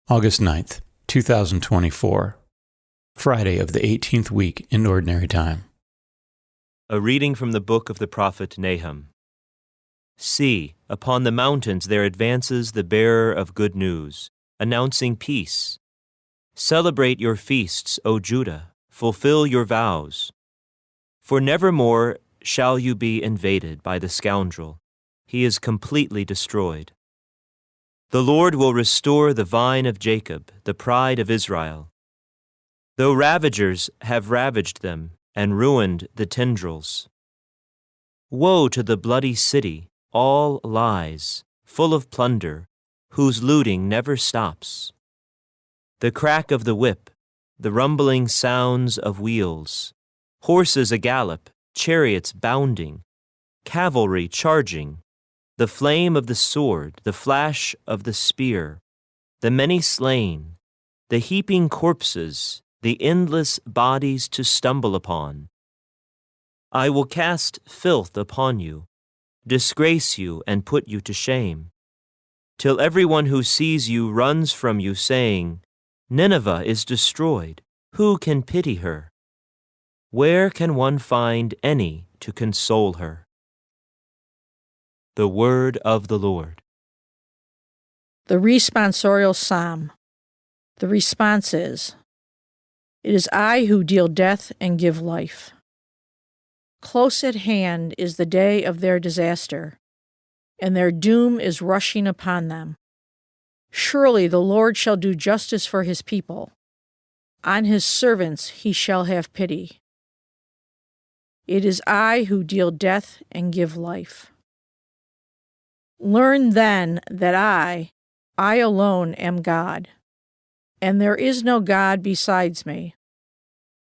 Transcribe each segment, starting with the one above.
August 9th, 2024, Friday of the 18th week in Ordinary Time. A reading from the book of the prophet Nahum. See, upon the mountains there advances the bearer of good news, announcing peace. Celebrate your feasts, O Judah, fulfill your vows. For nevermore shall you be invaded by the scoundrel. He is completely destroyed. The Lord will restore the vine of Jacob, the pride of Israel. Though ravagers have ravaged them and ruined the tendrils. Woe to the bloody city, all lies, full of plunder, whose looting never stops. The crack of the whip, the rumbling sounds of wheels, horses a-gallop, chariots bounding, cavalry charging, the flame of the sword, the flash of the spear, the many slain, the heaping corpses, the endless bodies to stumble upon. I will cast filth upon you, disgrace you and put you to shame, till everyone who sees you runs from you, saying, Nineveh is destroyed, who can pity her? Where can one find any to console her? The Word of the Lord. The responsorial psalm. The response is, It is I who deal death and give life. Close at hand is the day of their disaster, and their doom is rushing upon them. Surely the Lord shall do justice for his people. On his servants he shall have pity. It is I who deal death and give life. Learn then that I alone am God, and there is no God besides me.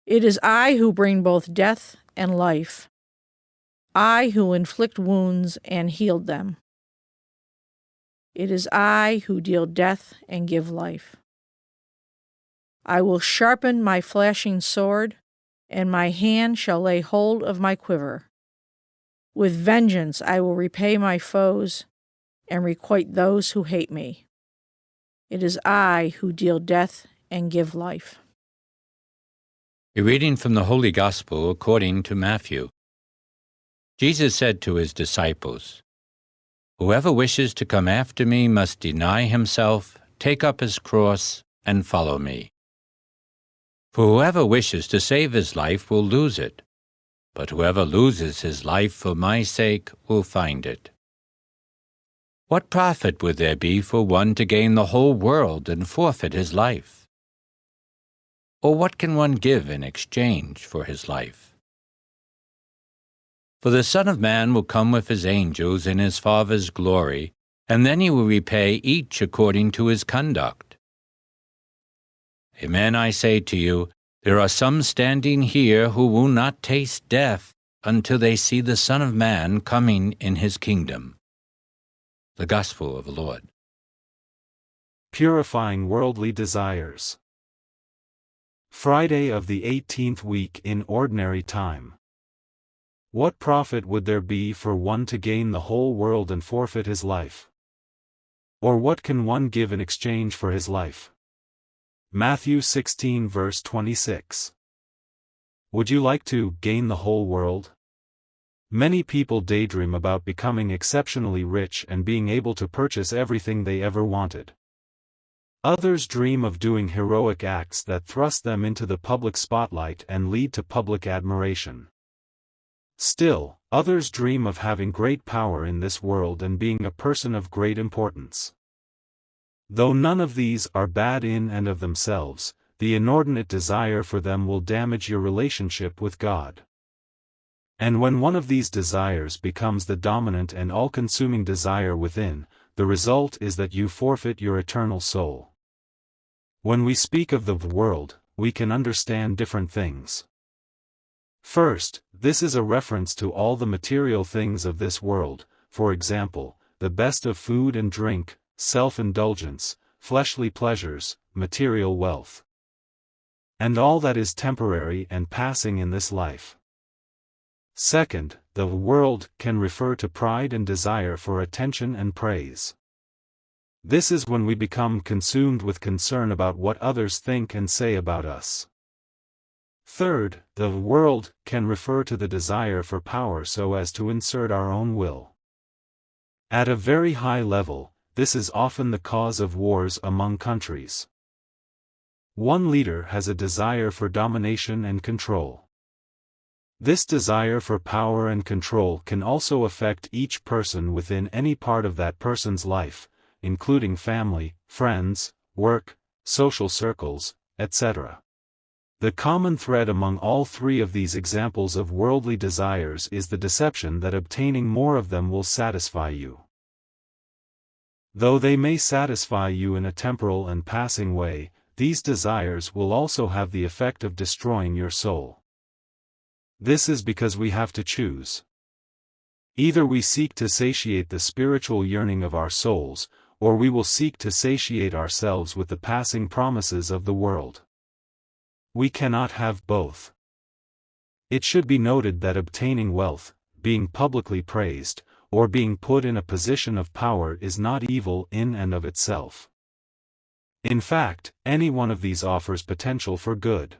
It is I who bring both death and life, I who inflict wounds and healed them. It is I who deal death and give life. I will sharpen my flashing sword, and my hand shall lay hold of my quiver. With vengeance I will repay my foes, and requite those who hate me. It is I who deal death and give life. A reading from the Holy Gospel according to Matthew. Jesus said to his disciples, Whoever wishes to come after me must deny himself, take up his cross, and follow me. For whoever wishes to save his life will lose it, but whoever loses his life for my sake will find it. What profit would there be for one to gain the whole world and forfeit his life? Or what can one give in exchange for his life? For the Son of Man will come with his angels in his Father's glory, and then he will repay each according to his conduct. Amen, I say to you, there are some standing here who will not taste death until they see the Son of Man coming in his kingdom. The Gospel of the Lord. Purifying worldly desires. Friday of the 18th week in Ordinary Time. What profit would there be for one to gain the whole world and forfeit his life? Or what can one give in exchange for his life? Matthew 16 verse 26. Would you like to gain the whole world? Many people daydream about becoming exceptionally rich and being able to purchase everything they ever wanted. Others dream of doing heroic acts that thrust them into the public spotlight and lead to public admiration. Still, others dream of having great power in this world and being a person of great importance. Though none of these are bad in and of themselves, the inordinate desire for them will damage your relationship with God. And when one of these desires becomes the dominant and all-consuming desire within, the result is that you forfeit your eternal soul. When we speak of the world, we can understand different things. First, this is a reference to all the material things of this world, for example, the best of food and drink, self-indulgence, fleshly pleasures, material wealth, and all that is temporary and passing in this life. Second, the world can refer to pride and desire for attention and praise. This is when we become consumed with concern about what others think and say about us. Third, the world can refer to the desire for power so as to insert our own will. At a very high level, this is often the cause of wars among countries. One leader has a desire for domination and control. This desire for power and control can also affect each person within any part of that person's life, including family, friends, work, social circles, etc. The common thread among all three of these examples of worldly desires is the deception that obtaining more of them will satisfy you. Though they may satisfy you in a temporal and passing way, these desires will also have the effect of destroying your soul. This is because we have to choose. Either we seek to satiate the spiritual yearning of our souls, or we will seek to satiate ourselves with the passing promises of the world. We cannot have both. It should be noted that obtaining wealth, being publicly praised, or being put in a position of power is not evil in and of itself. In fact, any one of these offers potential for good.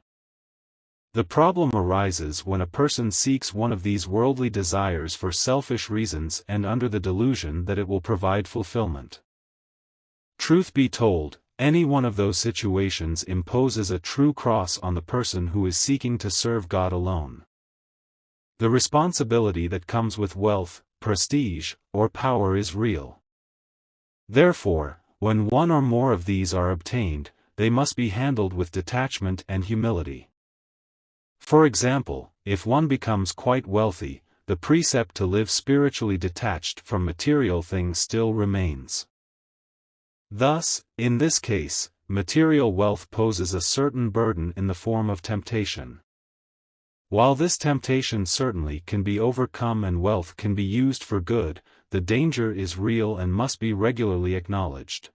The problem arises when a person seeks one of these worldly desires for selfish reasons and under the delusion that it will provide fulfillment. Truth be told, any one of those situations imposes a true cross on the person who is seeking to serve God alone. The responsibility that comes with wealth, prestige, or power is real. Therefore, when one or more of these are obtained, they must be handled with detachment and humility. For example, if one becomes quite wealthy, the precept to live spiritually detached from material things still remains. Thus, in this case, material wealth poses a certain burden in the form of temptation. While this temptation certainly can be overcome and wealth can be used for good, the danger is real and must be regularly acknowledged.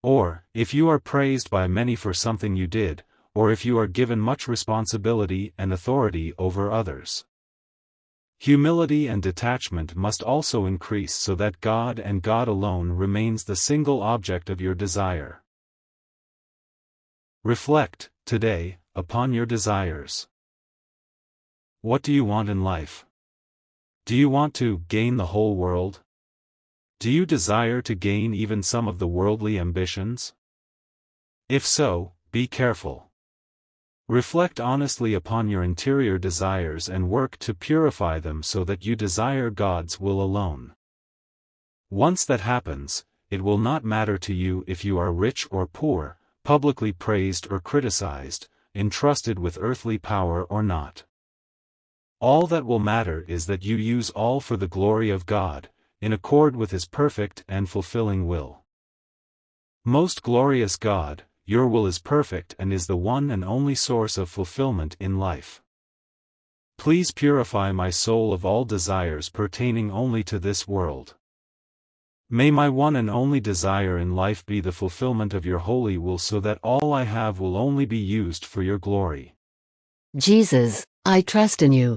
Or, if you are praised by many for something you did, or if you are given much responsibility and authority over others. Humility and detachment must also increase so that God and God alone remains the single object of your desire. Reflect, today, upon your desires. What do you want in life? Do you want to gain the whole world? Do you desire to gain even some of the worldly ambitions? If so, be careful. Reflect honestly upon your interior desires and work to purify them so that you desire God's will alone. Once that happens, it will not matter to you if you are rich or poor, publicly praised or criticized, entrusted with earthly power or not. All that will matter is that you use all for the glory of God, in accord with His perfect and fulfilling will. Most glorious God, your will is perfect and is the one and only source of fulfillment in life. Please purify my soul of all desires pertaining only to this world. May my one and only desire in life be the fulfillment of your holy will so that all I have will only be used for your glory. Jesus, I trust in you.